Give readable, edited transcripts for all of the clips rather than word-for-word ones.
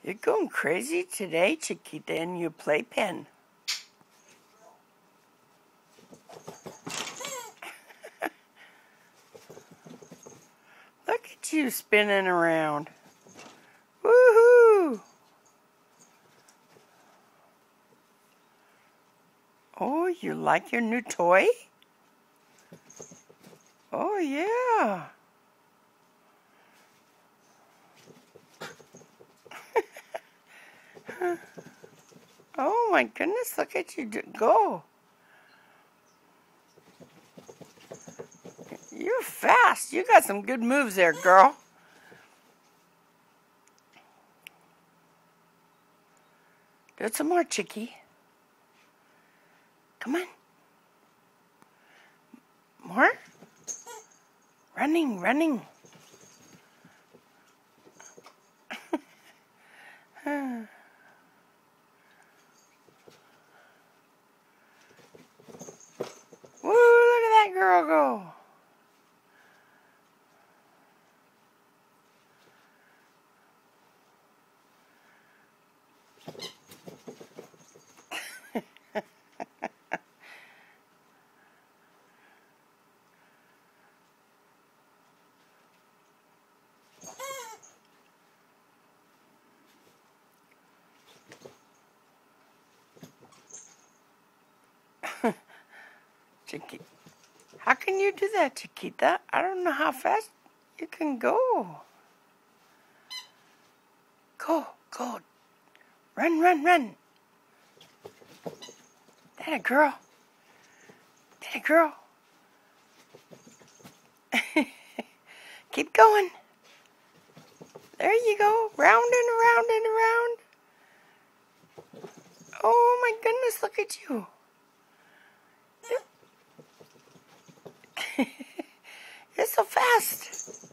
You're going crazy today, Chiquita, in your playpen. Look at you spinning around. Woohoo! Oh, you like your new toy? Oh, yeah. Oh, my goodness, look at you go. You're fast. You got some good moves there, girl. Do it some more, Chicky. Come on. More? Running, running. Woo, look at that girl go. Chiquita. How can you do that, Chiquita? I don't know how fast you can go. Go, go. Run, run, run. That a girl. That a girl. Keep going. There you go. Round and around and around. Oh my goodness, look at you. You're so fast.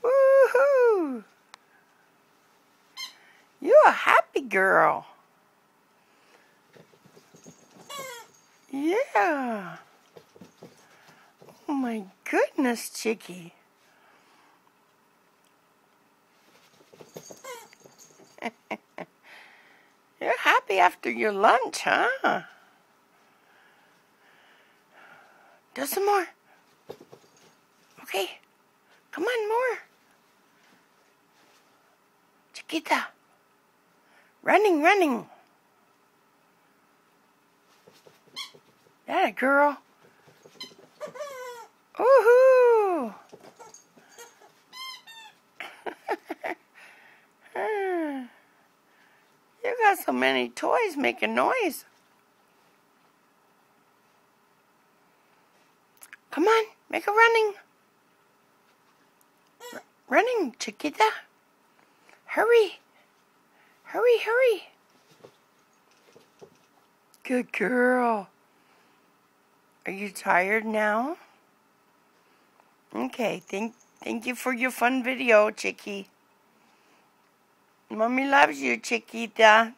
Woohoo. You're a happy girl. Yeah. Oh my goodness, Chicky. You're happy after your lunch, huh? Do some more. Okay. Come on, more. Chiquita. Running, running. That a girl. Woohoo! You got so many toys making noise. Come on, make a running. Running, Chiquita. Hurry. Hurry, hurry. Good girl. Are you tired now? Okay, thank you for your fun video, Chicky. Mommy loves you, Chiquita.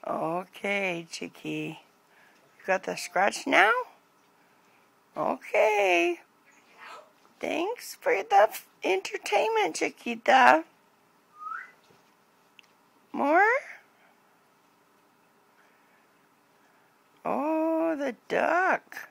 Okay, Chicky. You got the scratch now? Okay. Thanks for the entertainment, Chiquita. More? Oh, the duck.